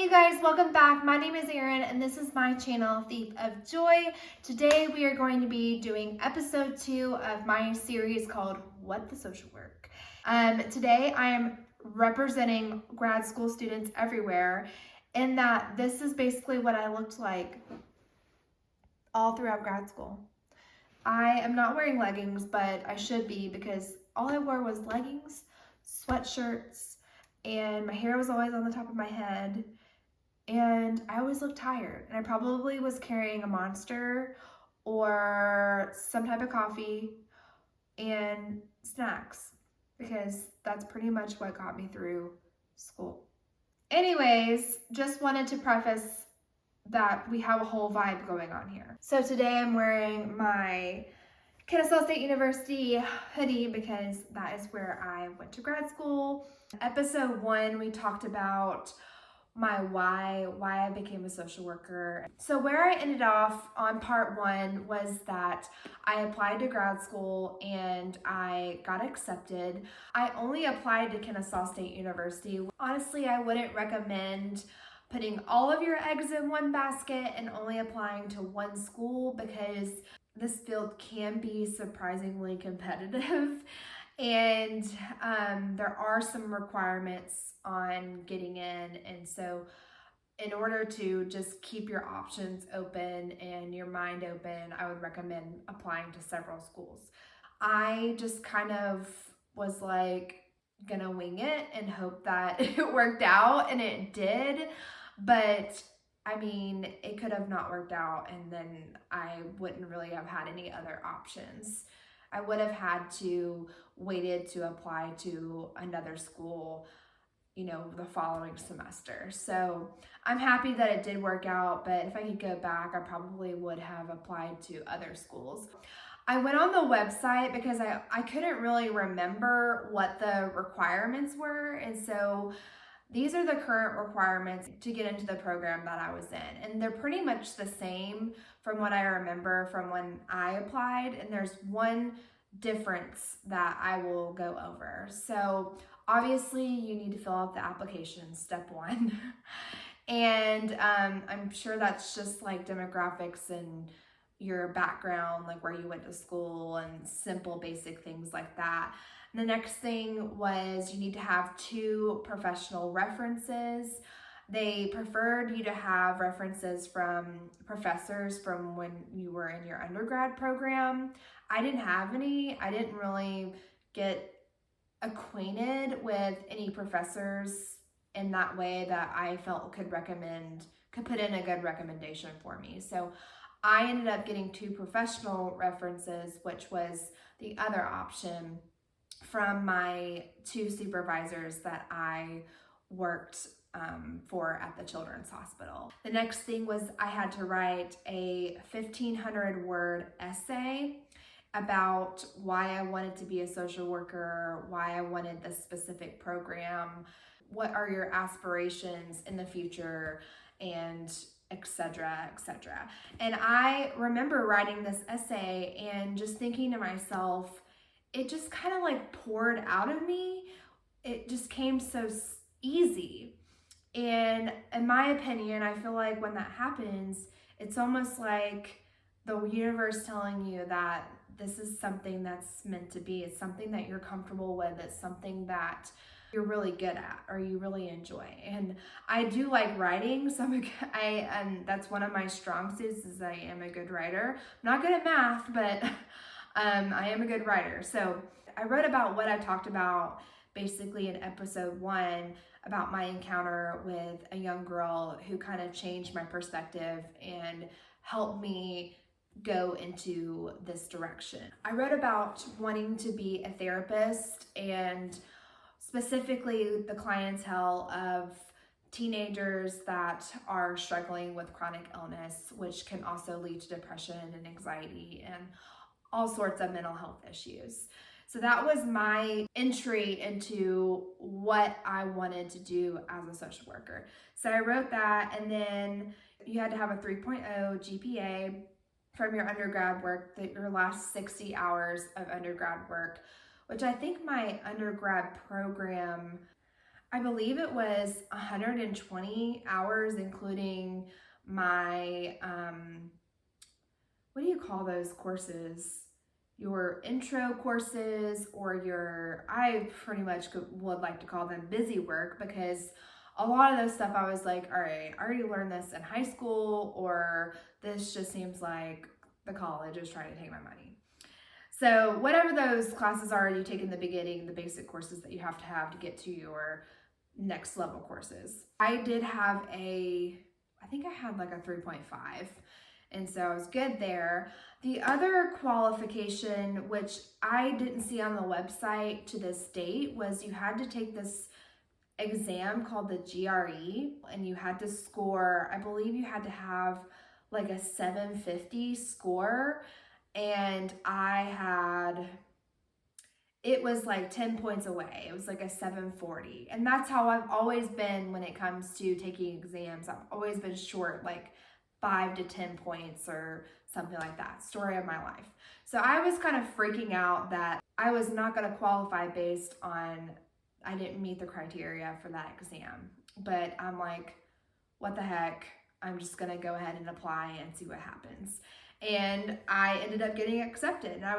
Hey you guys, welcome back. My name is Erin and this is my channel, Thief of Joy. Today we are going to be doing episode 2 of my series called What the Social Work. Today I am representing grad school students everywhere in that this is basically what I looked like all throughout grad school. I am not wearing leggings, but I should be because all I wore was leggings, sweatshirts, and my hair was always on the top of my head. And I always looked tired, and I probably was carrying a Monster or some type of coffee and snacks because that's pretty much what got me through school. Anyways, just wanted to preface that we have a whole vibe going on here. So today I'm wearing my Kennesaw State University hoodie because that is where I went to grad school. Episode 1, we talked about my why I became a social worker. So where I ended off on part 1 was that I applied to grad school and I got accepted. I only applied to Kennesaw State University. Honestly, I wouldn't recommend putting all of your eggs in one basket and only applying to one school because this field can be surprisingly competitive. And there are some requirements on getting in. And so in order to just keep your options open and your mind open, I would recommend applying to several schools. I just kind of was like gonna wing it and hope that it worked out, and it did. But I mean, it could have not worked out, and then I wouldn't really have had any other options. I would have had to waited to apply to another school, the following semester. So I'm happy that it did work out, but if I could go back, I probably would have applied to other schools. I went on the website because I couldn't really remember what the requirements were, and so these are the current requirements to get into the program that I was in. And they're pretty much the same from what I remember from when I applied. And there's one difference that I will go over. So obviously you need to fill out the application, step 1. And I'm sure that's just like demographics and your background, like where you went to school and simple basic things like that. The next thing was you need to have 2 professional references. They preferred you to have references from professors from when you were in your undergrad program. I didn't have any. I didn't really get acquainted with any professors in that way that I felt could put in a good recommendation for me. So I ended up getting 2 professional references, which was the other option from my 2 supervisors that I worked for at the Children's Hospital. The next thing was I had to write a 1,500 word essay about why I wanted to be a social worker, why I wanted this specific program, what are your aspirations in the future, and etc., etc. And I remember writing this essay and just thinking to myself, it just kind of like poured out of me. It just came so easy. And in my opinion, I feel like when that happens, it's almost like the universe telling you that this is something that's meant to be. It's something that you're comfortable with. It's something that you're really good at or you really enjoy. And I do like writing, so that's one of my strong suits is I am a good writer. I'm not good at math, but I am a good writer. So I wrote about what I talked about basically in episode 1 about my encounter with a young girl who kind of changed my perspective and helped me go into this direction. I wrote about wanting to be a therapist and specifically the clientele of teenagers that are struggling with chronic illness, which can also lead to depression and anxiety and all sorts of mental health issues. So that was my entry into what I wanted to do as a social worker. So I wrote that, and then you had to have a 3.0 GPA from your undergrad work, your last 60 hours of undergrad work, which I think my undergrad program, I believe it was 120 hours, including my, what do you call those courses? Your intro courses or I pretty much would like to call them busy work, because a lot of those stuff I was like, all right, I already learned this in high school, or this just seems like the college is trying to take my money. So whatever those classes are you take in the beginning, the basic courses that you have to get to your next level courses. I did have I think I had like a 3.5. And so I was good there. The other qualification, which I didn't see on the website to this date, was you had to take this exam called the GRE, and you had to score, I believe you had to have like a 750 score, and it was like 10 points away. It was like a 740. And that's how I've always been when it comes to taking exams. I've always been short, like 5 to 10 points or something like that. Story of my life. So I was kind of freaking out that I was not going to qualify based on, I didn't meet the criteria for that exam. But I'm like, what the heck? I'm just going to go ahead and apply and see what happens. And I ended up getting accepted. And I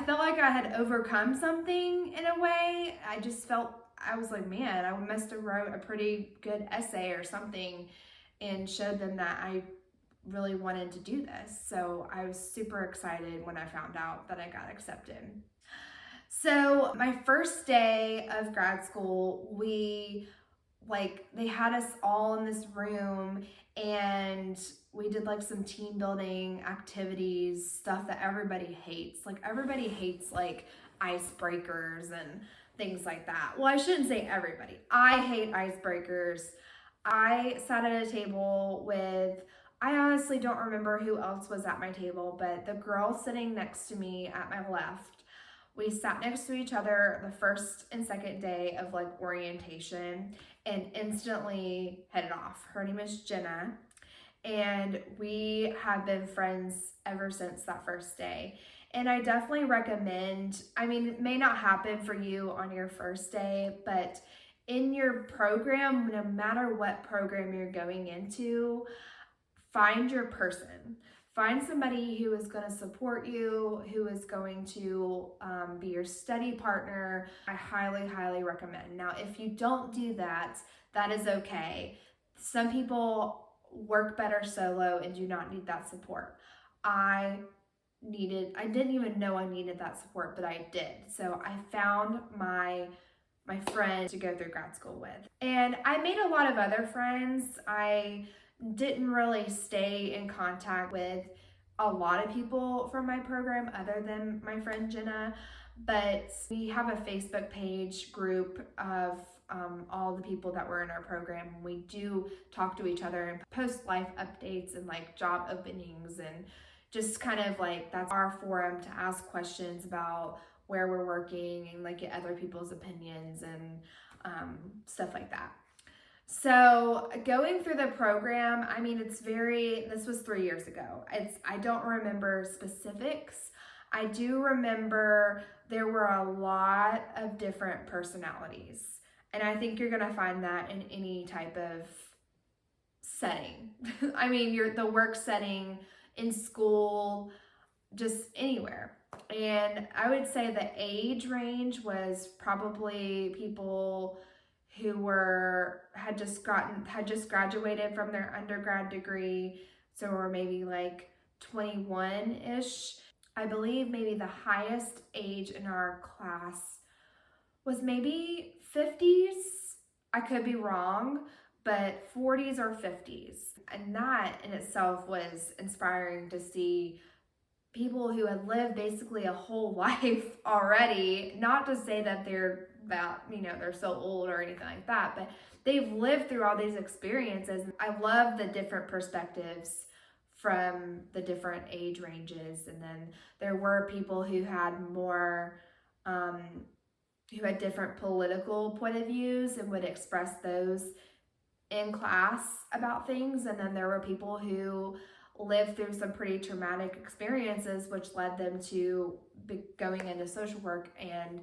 felt like I had overcome something in a way. I was like, man, I must have wrote a pretty good essay or something and showed them that I really wanted to do this. So I was super excited when I found out that I got accepted. So my first day of grad school, they had us all in this room, and we did like some team building activities, stuff that everybody hates. Like everybody hates like icebreakers and things like that. Well, I shouldn't say everybody. I hate icebreakers. I sat at a table I honestly don't remember who else was at my table, but the girl sitting next to me at my left, we sat next to each other the first and second day of like orientation and instantly hit it off. Her name is Jenna, and we have been friends ever since that first day. And I definitely recommend, it may not happen for you on your first day, but in your program, no matter what program you're going into, find your person. Find somebody who is going to support you, who is going to be your study partner. I highly, highly recommend. Now, if you don't do that, that is okay. Some people work better solo and do not need that support. I didn't even know I needed that support, but I did. So I found my friend to go through grad school with. And I made a lot of other friends. I didn't really stay in contact with a lot of people from my program other than my friend Jenna, but we have a Facebook page group of all the people that were in our program. We do talk to each other and post life updates and like job openings, and just kind of like that's our forum to ask questions about where we're working and like get other people's opinions and stuff like that. So going through the program, this was 3 years ago. I don't remember specifics. I do remember there were a lot of different personalities. And I think you're gonna find that in any type of setting. The work setting, in school, just anywhere. And I would say the age range was probably people who had just graduated from their undergrad degree, so we're maybe like 21-ish. I believe maybe the highest age in our class was maybe 50s. I could be wrong, but 40s or 50s. And that in itself was inspiring to see people who had lived basically a whole life already. Not to say that they're so old or anything like that, but they've lived through all these experiences. I love the different perspectives from the different age ranges. And then there were people who had more, who had different political point of views and would express those in class about things. And then there were people who lived through some pretty traumatic experiences, which led them to going into social work and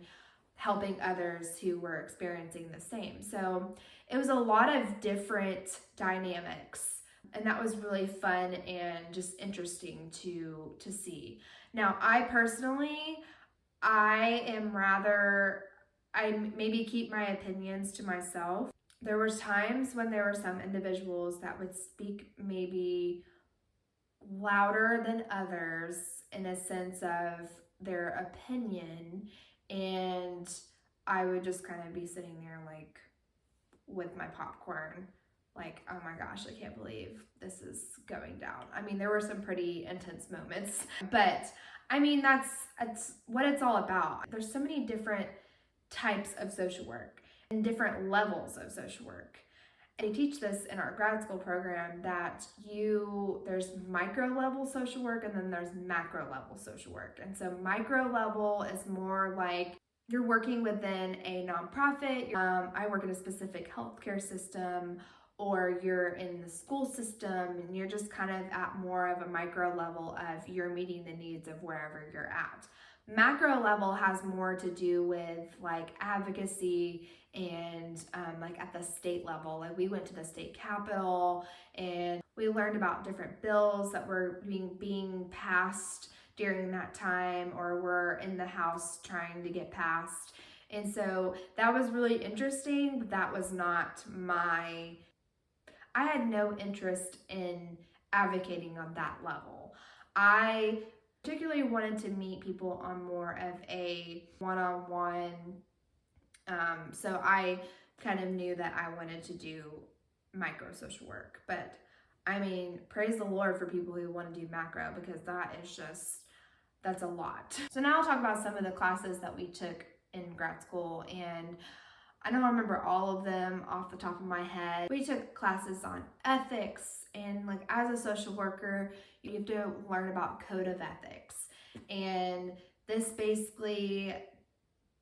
helping others who were experiencing the same. So it was a lot of different dynamics, and that was really fun and just interesting to see. Now, I personally, I maybe keep my opinions to myself. There was times when there were some individuals that would speak maybe louder than others in a sense of their opinion, and I would just kind of be sitting there like with my popcorn, like, oh my gosh, I can't believe this is going down. I mean, there were some pretty intense moments, but I mean, that's what it's all about. There's so many different types of social work and different levels of social work. They teach this in our grad school program that there's micro level social work and then there's macro level social work. And so micro level is more like you're working within a nonprofit. I work in a specific healthcare system, or you're in the school system and you're just kind of at more of a micro level of you're meeting the needs of wherever you're at. Macro level has more to do with like advocacy and like at the state level. Like we went to the state capitol and we learned about different bills that were being passed during that time or were in the House trying to get passed. And so that was really interesting, but that was not I had no interest in advocating on that level. I particularly wanted to meet people on more of a one-on-one. So I kind of knew that I wanted to do micro social work, but I mean, praise the Lord for people who want to do macro, because that's a lot. So now I'll talk about some of the classes that we took in grad school, and I don't remember all of them off the top of my head. We took classes on ethics, and like as a social worker, you have to learn about code of ethics. And this basically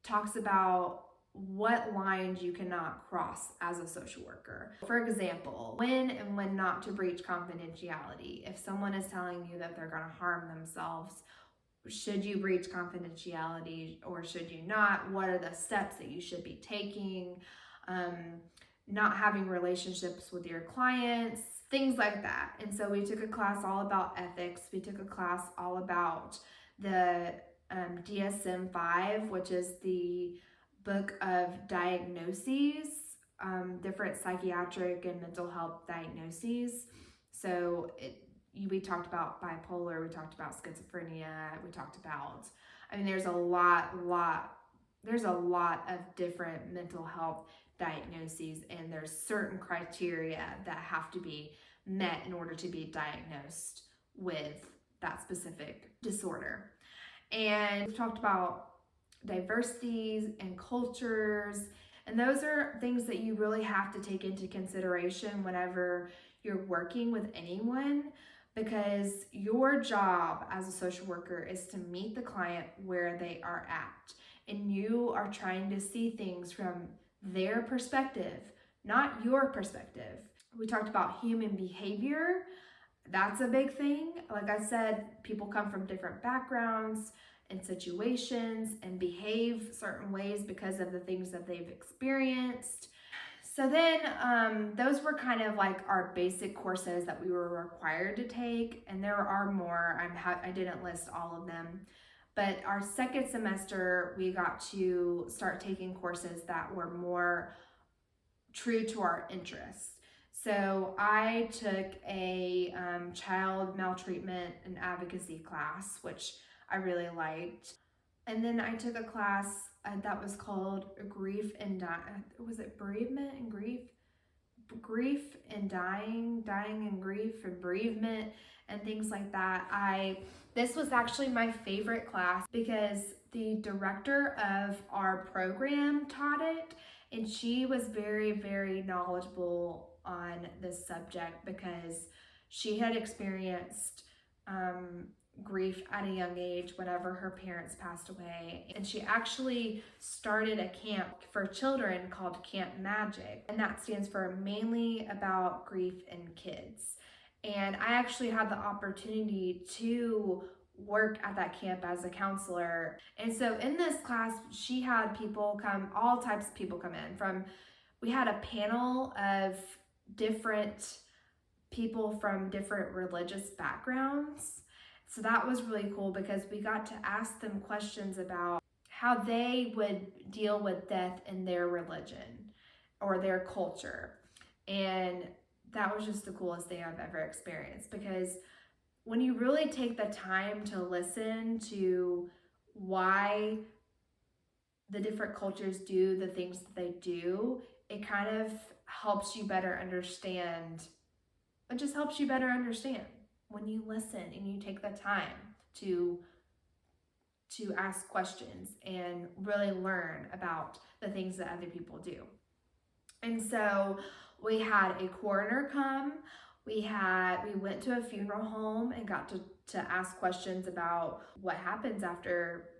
talks about what lines you cannot cross as a social worker. For example, when and when not to breach confidentiality. If someone is telling you that they're going to harm themselves, should you breach confidentiality or should you not? What are the steps that you should be taking? Not having relationships with your clients, things like that. And so we took a class all about ethics. We took a class all about the DSM-5, which is the book of diagnoses, different psychiatric and mental health diagnoses. So we talked about bipolar, we talked about schizophrenia, we talked about, I mean, there's a lot of different mental health diagnoses, and there's certain criteria that have to be met in order to be diagnosed with that specific disorder. And we've talked about diversities and cultures, and those are things that you really have to take into consideration whenever you're working with anyone, because your job as a social worker is to meet the client where they are at, and you are trying to see things from their perspective, not your perspective. We talked about human behavior. That's a big thing. Like I said, people come from different backgrounds and situations and behave certain ways because of the things that they've experienced. So then those were kind of like our basic courses that we were required to take, and there are more. I didn't list all of them, but our second semester we got to start taking courses that were more true to our interests. So I took a child maltreatment and advocacy class, which I really liked. And then I took a class that was called Grief and was it Bereavement and Grief? Grief and Dying and Grief and Bereavement and things like that. This was actually my favorite class because the director of our program taught it, and she was very, very knowledgeable on this subject because she had experienced grief at a young age whenever her parents passed away. And she actually started a camp for children called Camp Magic, and that stands for Mainly About Grief in Kids. And I actually had the opportunity to work at that camp as a counselor. And so in this class, she had people come, all types of people come in from, we had a panel of different people from different religious backgrounds. So that was really cool because we got to ask them questions about how they would deal with death in their religion or their culture. And that was just the coolest thing I've ever experienced, because when you really take the time to listen to why the different cultures do the things that they do, it kind of helps you better understand. It just helps you better understand when you listen and you take the time to ask questions and really learn about the things that other people do. And so we had a coroner come. We went to a funeral home and got to ask questions about what happens after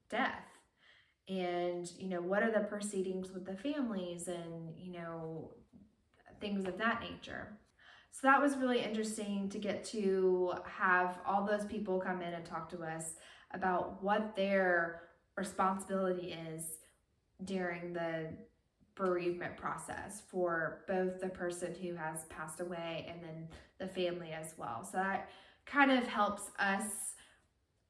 death. And, what are the proceedings with the families and, things of that nature. So that was really interesting to get to have all those people come in and talk to us about what their responsibility is during the bereavement process for both the person who has passed away and then the family as well. So that kind of helps us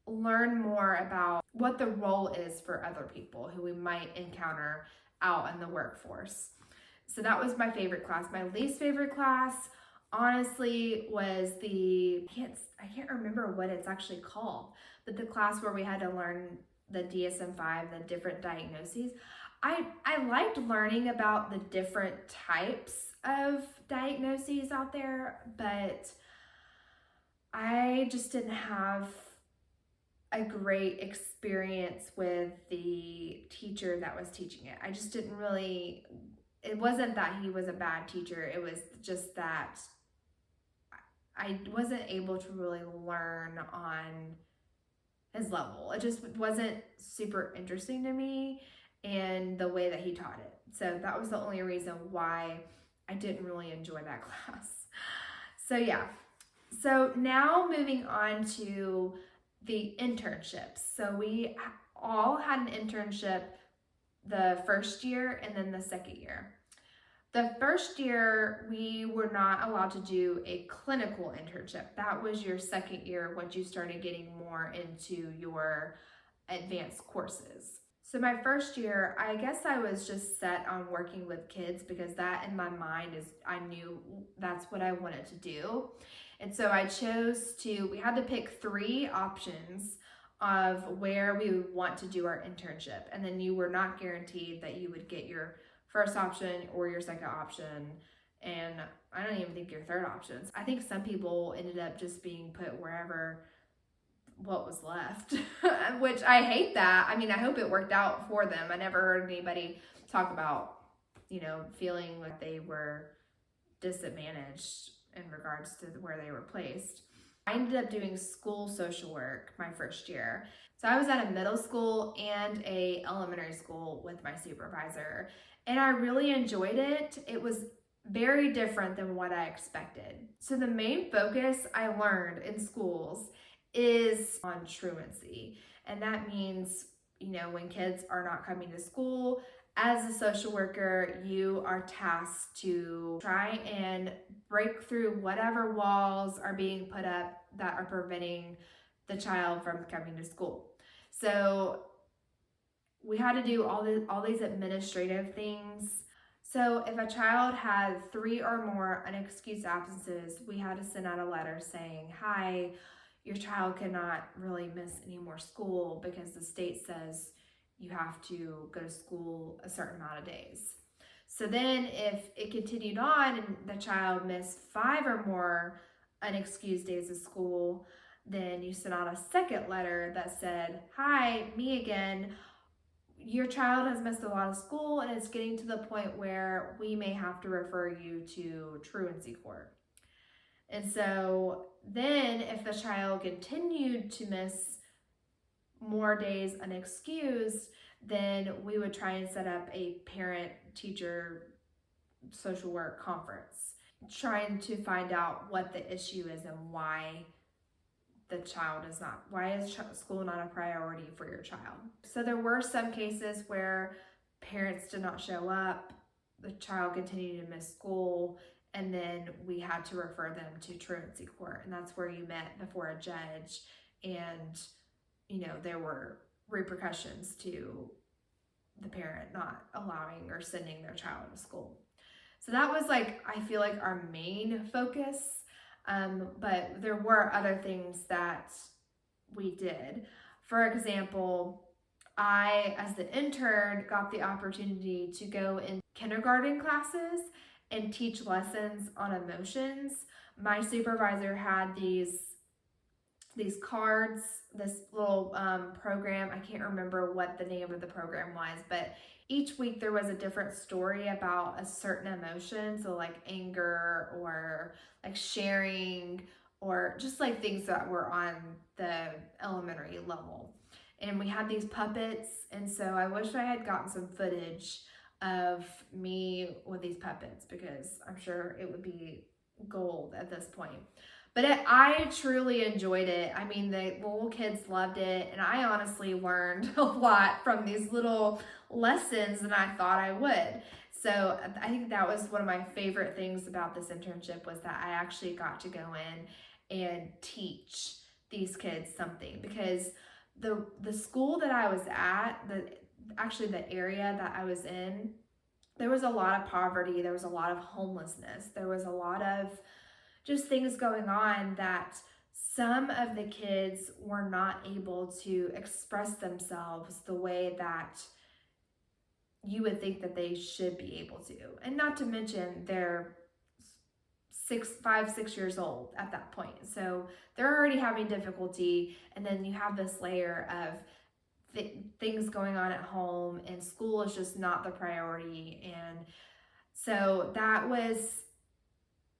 learn more about what the role is for other people who we might encounter out in the workforce. So that was my favorite class. My least favorite class, honestly, was I can't remember what it's actually called, but the class where we had to learn the DSM-5, the different diagnoses. I liked learning about the different types of diagnoses out there, but I just didn't have a great experience with the teacher that was teaching it. I just didn't really, it wasn't that he was a bad teacher, it was just that I wasn't able to really learn on his level. It just wasn't super interesting to me and the way that he taught it. So that was the only reason why I didn't really enjoy that class. So yeah. So now moving on to the internships. So we all had an internship the first year and then the second year. The first year, we were not allowed to do a clinical internship. That was your second year once you started getting more into your advanced courses. So my first year, I guess I was just set on working with kids because that in my mind I knew that's what I wanted to do. And so we had to pick 3 options of where we would want to do our internship. And then you were not guaranteed that you would get your first option or your second option. And I don't even think your third options. I think some people ended up just being put wherever what was left, which I hate that. I mean, I hope it worked out for them. I never heard anybody talk about, feeling like they were disadvantaged in regards to where they were placed. I ended up doing school social work my first year. So I was at a middle school and a elementary school with my supervisor, and I really enjoyed it. It was very different than what I expected. So the main focus I learned in schools is on truancy. And that means, when kids are not coming to school, as a social worker, you are tasked to try and break through whatever walls are being put up that are preventing the child from coming to school. So we had to do all these administrative things. So if a child had 3 or more unexcused absences, we had to send out a letter saying, hi, your child cannot really miss any more school because the state says you have to go to school a certain amount of days. So then if it continued on and the child missed 5 or more unexcused days of school, then you sent out a second letter that said, hi, me again. Your child has missed a lot of school and it's getting to the point where we may have to refer you to truancy court. And so then if the child continued to miss more days unexcused, then we would try and set up a parent-teacher social work conference, trying to find out what the issue is and why why is school not a priority for your child? So there were some cases where parents did not show up, the child continued to miss school, and then we had to refer them to truancy court. And that's where you met before a judge, and there were repercussions to the parent not allowing or sending their child to school. So that was I feel like our main focus. But there were other things that we did. For example, I, as the intern, got the opportunity to go in kindergarten classes and teach lessons on emotions. My supervisor had these cards, this little program. I can't remember what the name of the program was, but each week there was a different story about a certain emotion. So anger, or sharing, or just things that were on the elementary level. And we had these puppets, and so I wish I had gotten some footage of me with these puppets, because I'm sure it would be gold at this point. But I truly enjoyed it. I mean, the little kids loved it, and I honestly learned a lot from these little lessons than I thought I would. So I think that was one of my favorite things about this internship, was that I actually got to go in and teach these kids something, because the school that I was at, the area that I was in, there was a lot of poverty, there was a lot of homelessness, there was a lot of just things going on that some of the kids were not able to express themselves the way that you would think that they should be able to. And not to mention they're 5, 6 years old at that point. So they're already having difficulty. And then you have this layer of things going on at home, and school is just not the priority. And so that was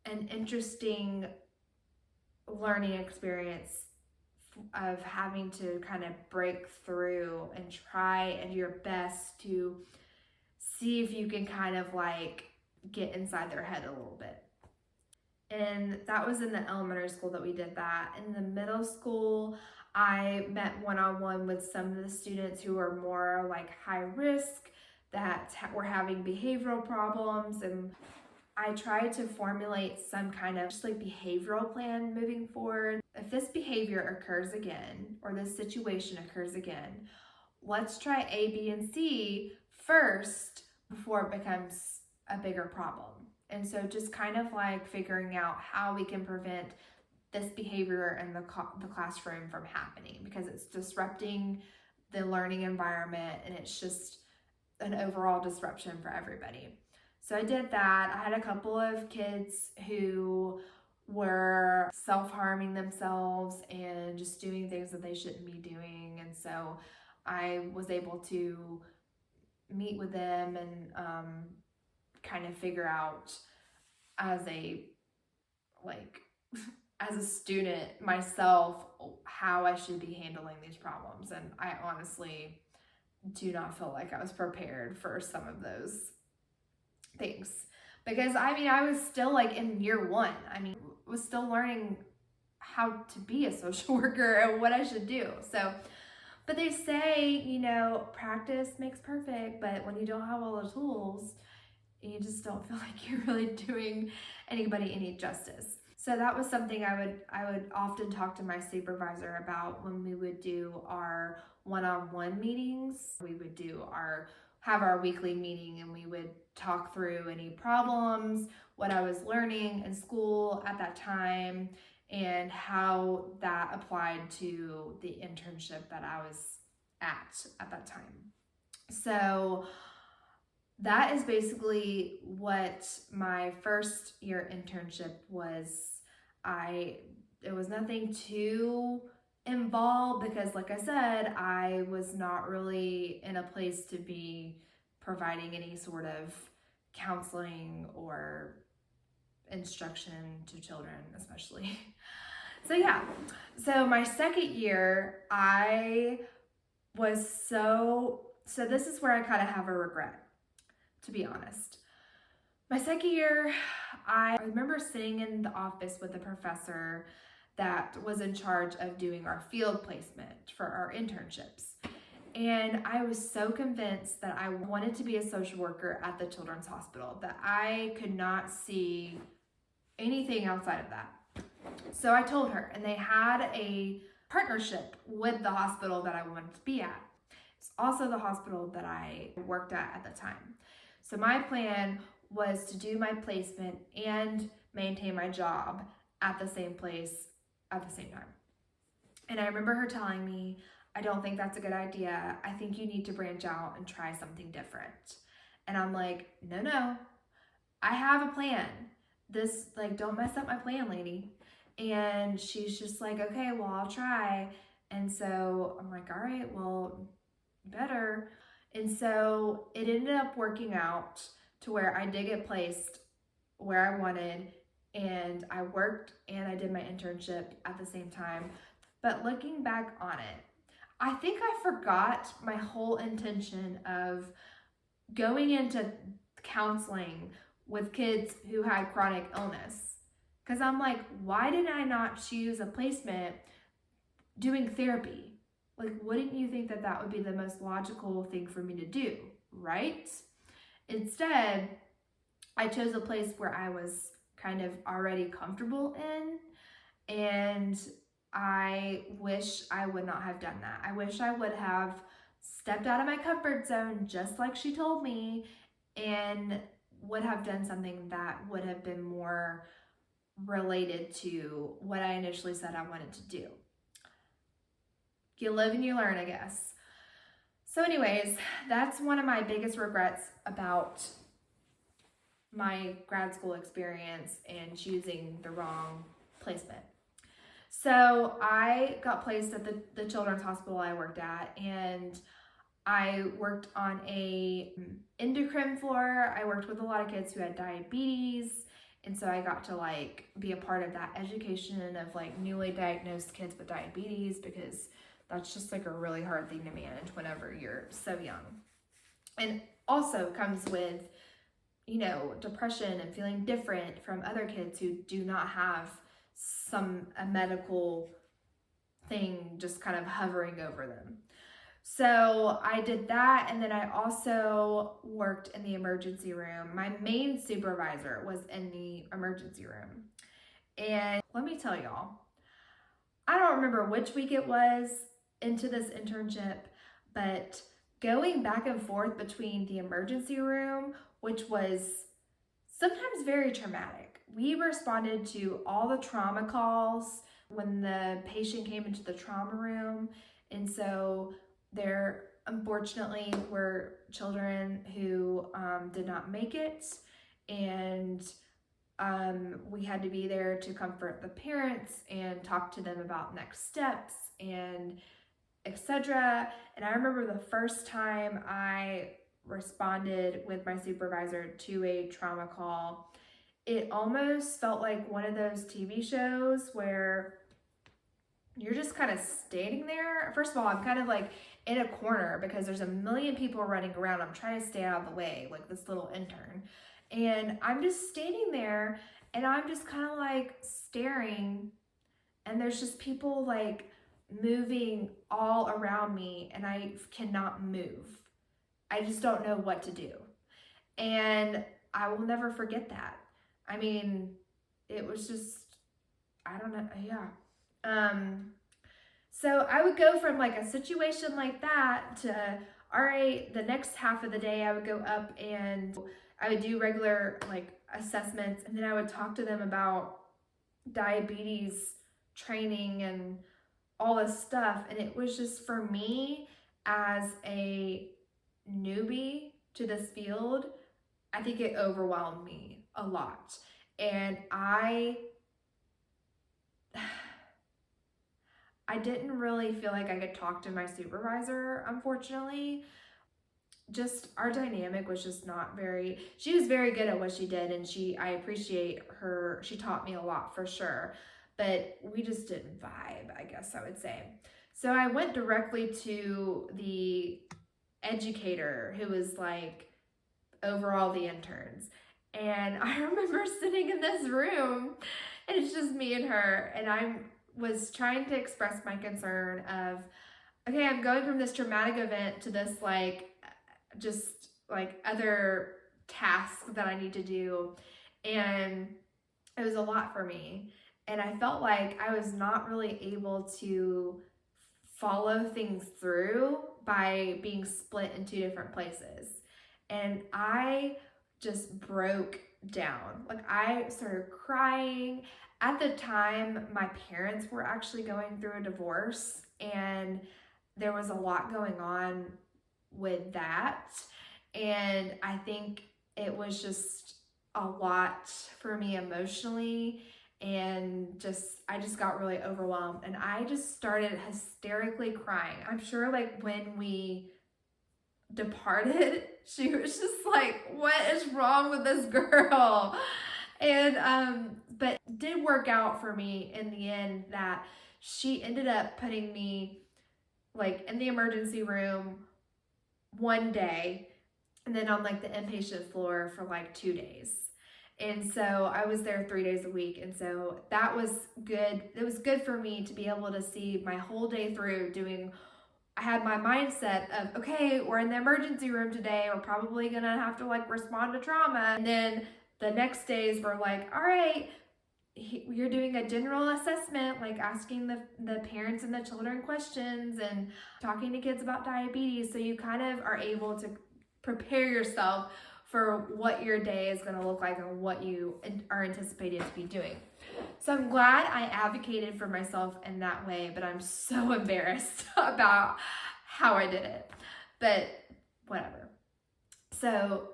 an interesting learning experience of having to kind of break through and try and do your best to see if you can kind of get inside their head a little bit. And that was in the elementary school that we did that. In the middle school, I met one-on-one with some of the students who were more high risk, that were having behavioral problems, and I tried to formulate some kind of behavioral plan moving forward. If this behavior occurs again, or this situation occurs again, let's try A, B, and C first before it becomes a bigger problem. And so just kind of figuring out how we can prevent this behavior in the classroom from happening, because it's disrupting the learning environment, and it's just an overall disruption for everybody. So I did that. I had a couple of kids who were self-harming themselves and just doing things that they shouldn't be doing. And so I was able to meet with them and kind of figure out as a student myself how I should be handling these problems. And I honestly do not feel like I was prepared for some of those things, because I was still in year 1. Was still learning how to be a social worker and what I should do. So, but they say, practice makes perfect, but when you don't have all the tools, you just don't feel like you're really doing anybody any justice. So that was something I would often talk to my supervisor about when we would do our one-on-one meetings. We would have our weekly meeting, and we would talk through any problems, what I was learning in school at that time, and how that applied to the internship that I was at that time. So that is basically what my first year internship was. It was nothing too involved, because like I said, I was not really in a place to be providing any sort of counseling or instruction to children, especially. So yeah, so my second year, I was so this is where I kind of have a regret, to be honest. My second year, I remember sitting in the office with a professor that was in charge of doing our field placement for our internships. And I was so convinced that I wanted to be a social worker at the children's hospital that I could not see anything outside of that. So I told her, and they had a partnership with the hospital that I wanted to be at. It's also the hospital that I worked at the time. So my plan was to do my placement and maintain my job at the same place at the same time. And I remember her telling me, I don't think that's a good idea. I think you need to branch out and try something different. And I'm like, no, I have a plan. Don't mess up my plan, lady. And she's just like, okay, well, I'll try. And so I'm like, all right, well, better. And so it ended up working out to where I did get placed where I wanted, and I worked and I did my internship at the same time. But looking back on it, I think I forgot my whole intention of going into counseling with kids who had chronic illness. Because I'm like, why did I not choose a placement doing therapy? Like, wouldn't you think that that would be the most logical thing for me to do, right? Instead, I chose a place where I was kind of already comfortable in, and I wish I would not have done that. I wish I would have stepped out of my comfort zone just like she told me, and would have done something that would have been more related to what I initially said I wanted to do. You live and you learn, I guess. So anyways, that's one of my biggest regrets about my grad school experience and choosing the wrong placement. So I got placed at the children's hospital I worked at, and I worked on a endocrine floor. I worked with a lot of kids who had diabetes, and so I got to be a part of that education of newly diagnosed kids with diabetes, because that's just a really hard thing to manage whenever you're so young. And also comes with, depression and feeling different from other kids who do not have a medical thing just kind of hovering over them. So I did that, and then I also worked in the emergency room. My main supervisor was in the emergency room. And let me tell y'all, I don't remember which week it was into this internship, but going back and forth between the emergency room, which was sometimes very traumatic. We responded to all the trauma calls when the patient came into the trauma room. And so there, unfortunately, were children who did not make it. And we had to be there to comfort the parents and talk to them about next steps and etc. And I remember the first time I responded with my supervisor to a trauma call, it almost felt like one of those TV shows where you're just kind of standing there. First of all, I'm kind of in a corner because there's a million people running around. I'm trying to stay out of the way, like this little intern. And I'm just standing there, and I'm just kind of staring, and there's just people moving all around me, and I cannot move. I just don't know what to do. And I will never forget that. I mean, it was just, I don't know, yeah. So I would go from a situation like that to, all right, the next half of the day I would go up and I would do regular assessments, and then I would talk to them about diabetes training and all this stuff. And it was just, for me as a newbie to this field, I think it overwhelmed me a lot. And I didn't really feel like I could talk to my supervisor, unfortunately. Just our dynamic was just not very, she was very good at what she did, and I appreciate her. She taught me a lot for sure, but we just didn't vibe, I guess I would say. So I went directly to the educator who was over all the interns. And I remember sitting in this room, and it's just me and her, and I'm was trying to express my concern of, okay, I'm going from this traumatic event to this like just like other tasks that I need to do, and it was a lot for me, and I felt like I was not really able to follow things through by being split in two different places. And I just broke down. Like, I started crying. At the time, my parents were actually going through a divorce, and there was a lot going on with that. And I think it was just a lot for me emotionally, and I just got really overwhelmed, and I just started hysterically crying. I'm sure like when we departed, she was just like, what is wrong with this girl? And but it did work out for me in the end that she ended up putting me like in the emergency room one day, and then on like the inpatient floor for like 2 days. And so I was there 3 days a week. And so that was good. It was good for me to be able to see my whole day through doing. I had my mindset of, okay, we're in the emergency room today. We're probably going to have to like respond to trauma. And then the next days we're like, all right, you're doing a general assessment, like asking the parents and the children questions and talking to kids about diabetes. So you kind of are able to prepare yourself for what your day is going to look like and what you are anticipated to be doing. So I'm glad I advocated for myself in that way, but I'm so embarrassed about how I did it. But whatever. So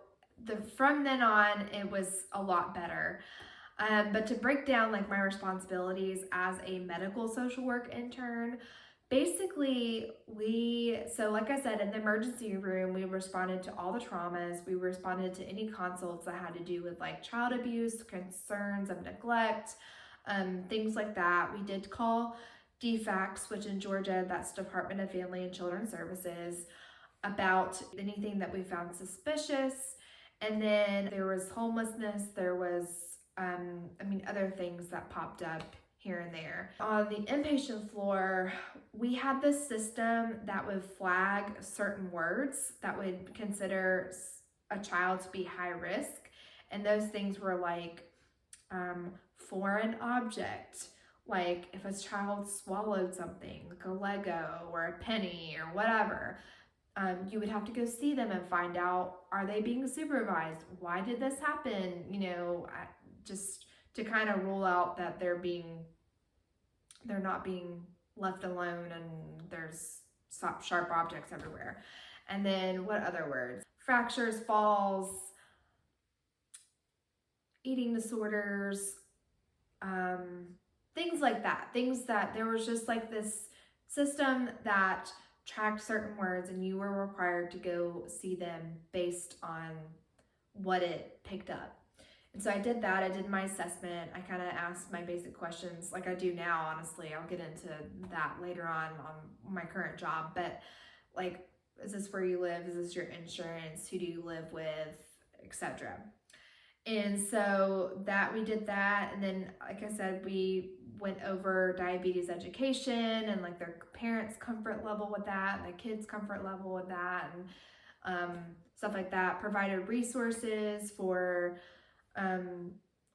from then on, it was a lot better. But to break down like my responsibilities as a medical social work intern, basically so like I said, in the emergency room, we responded to all the traumas. We responded to any consults that had to do with like child abuse, concerns of neglect, things like that. We did call DFACS, which in Georgia, that's Department of Family and Children Services, about anything that we found suspicious. And then there was homelessness, there was other things that popped up here and there. On the inpatient floor, we had this system that would flag certain words that would consider a child to be high risk. And those things were like foreign object, like if a child swallowed something, like a Lego or a penny or whatever. You would have to go see them and find out, are they being supervised? Why did this happen? Just to kind of rule out that they're not being left alone and there's sharp objects everywhere. And then what other words? Fractures, falls, eating disorders, things like that. Things that there was just like this system that tracked certain words, and you were required to go see them based on what it picked up. And so I did that. I did my assessment. I kind of asked my basic questions like I do now, honestly. I'll get into that later on my current job. But like, is this where you live? Is this your insurance? Who do you live with? Etc. And so we did that. And then, like I said, we went over diabetes education and like their parents' comfort level with that, and the kids' comfort level with that, and stuff like that. Provided resources for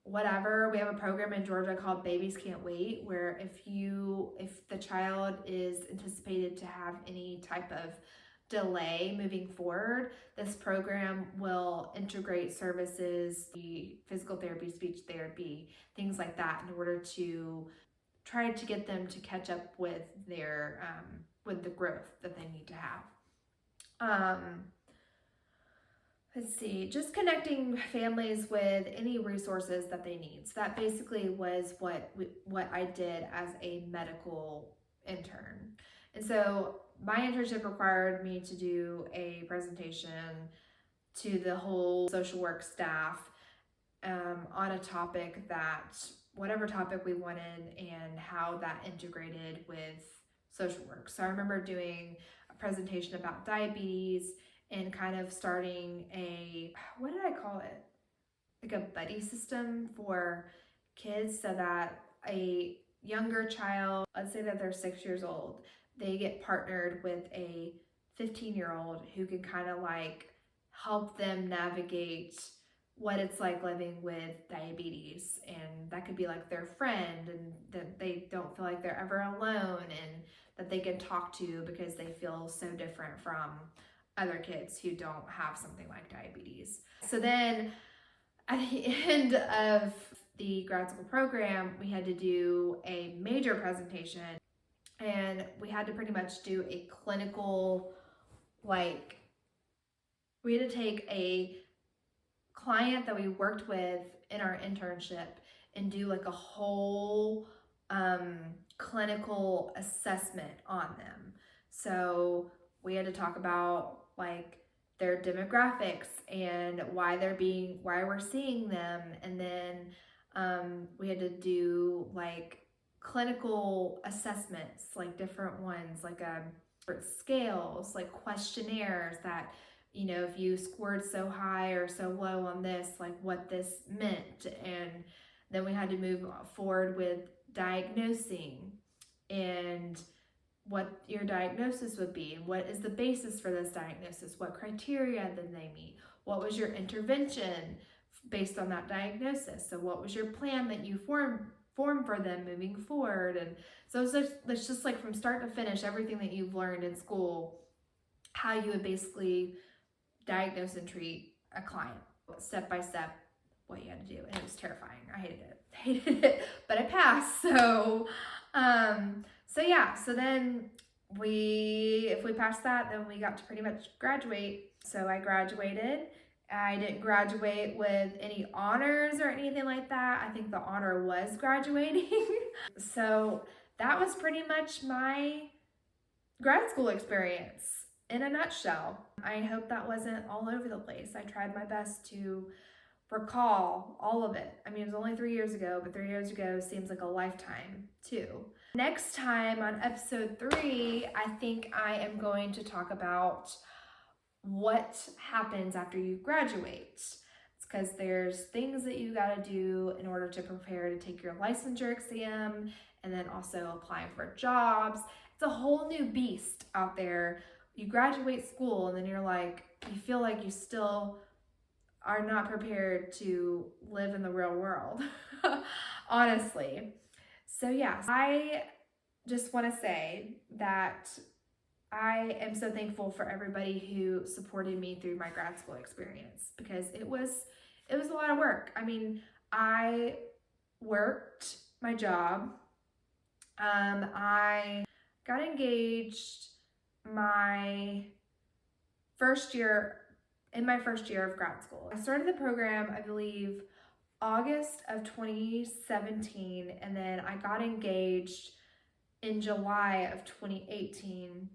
whatever. We have a program in Georgia called Babies Can't Wait, where if the child is anticipated to have any type of delay moving forward, this program will integrate services, physical therapy, speech therapy, things like that, in order to try to get them to catch up with their with the growth that they need to have. Let's see, just connecting families with any resources that they need. So that basically was what I did as a medical intern. And so my internship required me to do a presentation to the whole social work staff on a topic whatever topic we wanted, and how that integrated with social work. So I remember doing a presentation about diabetes and kind of starting what did I call it? Like a buddy system for kids, so that a younger child, let's say that they're 6 years old, they get partnered with a 15-year-old who can kind of like help them navigate what it's like living with diabetes. And that could be like their friend, and that they don't feel like they're ever alone, and that they can talk to because they feel so different from other kids who don't have something like diabetes. So then at the end of the grad school program, we had to do a major presentation, and we had to pretty much do a clinical, like, we had to take a client that we worked with in our internship and do like a whole clinical assessment on them. So we had to talk about like their demographics and why we're seeing them, and then we had to do like clinical assessments, like different ones, like scales, like questionnaires that, you know, if you scored so high or so low on this, like what this meant. And then we had to move forward with diagnosing and what your diagnosis would be, and what is the basis for this diagnosis, what criteria did they meet, what was your intervention based on that diagnosis, so what was your plan that you formed for them moving forward. And so it's just like from start to finish, everything that you've learned in school, how you would basically diagnose and treat a client, step by step, what you had to do. And it was terrifying. I hated it, but I passed. So yeah, so then if we passed that, then we got to pretty much graduate. So I graduated. I didn't graduate with any honors or anything like that. I think the honor was graduating. So that was pretty much my grad school experience in a nutshell. I hope that wasn't all over the place. I tried my best to recall all of it. I mean, it was only 3 years ago, but 3 years ago seems like a lifetime too. Next time on episode 3, I think I am going to talk about what happens after you graduate. It's because there's things that you got to do in order to prepare to take your licensure exam, and then also applying for jobs. It's a whole new beast out there. You graduate school and then you feel like you still are not prepared to live in the real world, honestly. So yeah, I just want to say that I am so thankful for everybody who supported me through my grad school experience, because it was a lot of work. I mean, I worked my job. I got engaged in my first year of grad school. I started the program, I believe, August of 2017, and then I got engaged in July of 2018.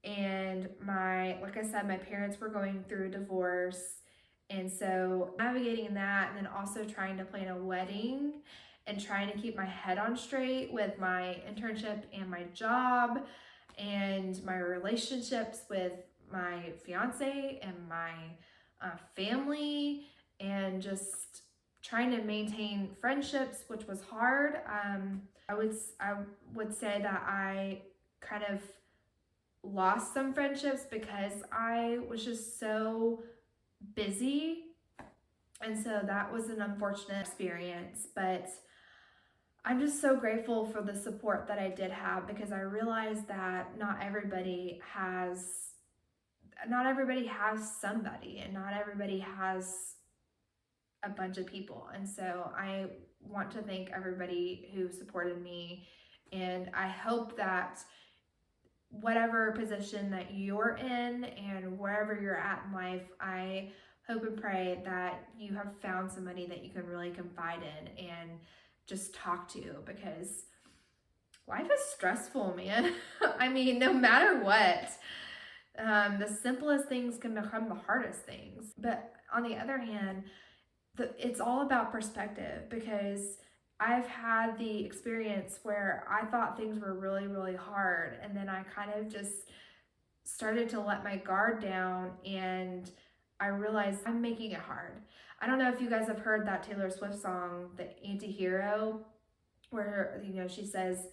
And like I said, my parents were going through a divorce, and so navigating that, and then also trying to plan a wedding and trying to keep my head on straight with my internship and my job and my relationships with my fiance and my family, and just trying to maintain friendships, which was hard. I would say that I kind of lost some friendships because I was just so busy, and so that was an unfortunate experience. But I'm just so grateful for the support that I did have, because I realized that not everybody has somebody, and not everybody has a bunch of people. And so I want to thank everybody who supported me, and I hope that whatever position that you're in and wherever you're at in life, I hope and pray that you have found somebody that you can really confide in and just talk to, because life is stressful, man. I mean, no matter what, the simplest things can become the hardest things. But on the other hand, it's all about perspective, because I've had the experience where I thought things were really, really hard, and then I kind of just started to let my guard down, and I realized I'm making it hard. I don't know if you guys have heard that Taylor Swift song, The Anti-Hero, where, you know, she says,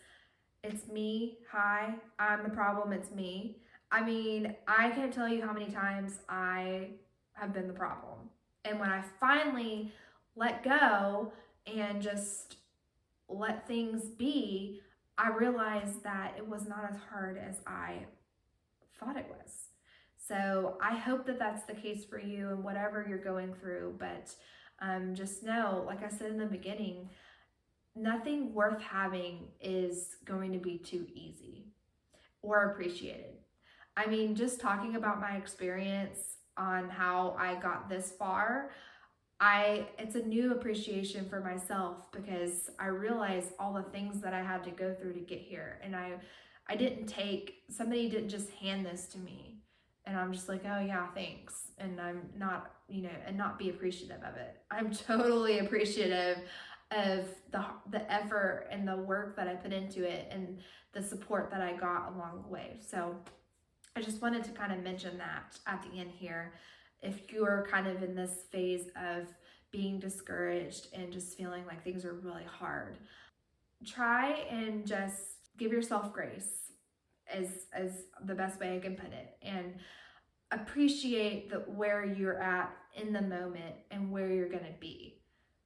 "It's me. Hi, I'm the problem. It's me." I mean, I can't tell you how many times I have been the problem. And when I finally let go and just let things be, I realized that it was not as hard as I thought it was. So I hope that that's the case for you and whatever you're going through. But just know, like I said in the beginning, nothing worth having is going to be too easy or appreciated. I mean, just talking about my experience on how I got this far, it's a new appreciation for myself because I realized all the things that I had to go through to get here. And somebody didn't just hand this to me. And I'm just like, oh yeah, thanks. And I'm not, and not be appreciative of it. I'm totally appreciative of the effort and the work that I put into it and the support that I got along the way. So I just wanted to kind of mention that at the end here. If you're kind of in this phase of being discouraged and just feeling like things are really hard, try and just give yourself grace as the best way I can put it, and appreciate where you're at in the moment and where you're going to be.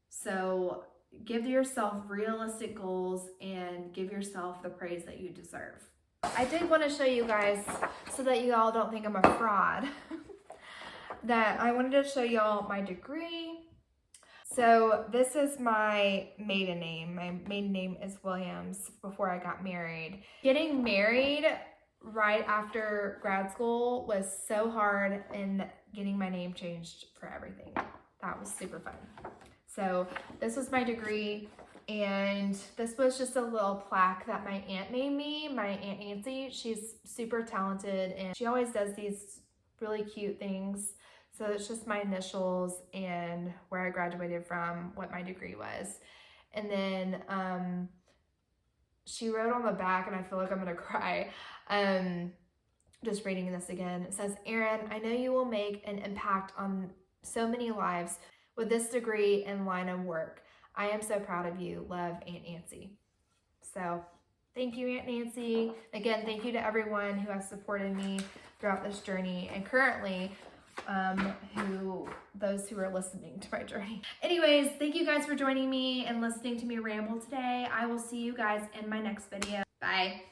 So give yourself realistic goals and give yourself the praise that you deserve. I did want to show you guys, so that you all don't think I'm a fraud, that I wanted to show y'all my degree. So this is my maiden name. My maiden name is Williams before I got married. Getting married right after grad school was so hard, and getting my name changed for everything. That was super fun. So this was my degree, and this was just a little plaque that my aunt made me, my Aunt Nancy. She's super talented, and she always does these really cute things. So it's just my initials and where I graduated from, what my degree was. And then she wrote on the back, and I feel like I'm gonna cry, just reading this again. It says, "Erin, I know you will make an impact on so many lives with this degree and line of work. I am so proud of you. Love, Aunt Nancy." So thank you, Aunt Nancy. Again, thank you to everyone who has supported me throughout this journey, and currently those who are listening to my journey. Anyways, thank you guys for joining me and listening to me ramble today. I will see you guys in my next video. Bye.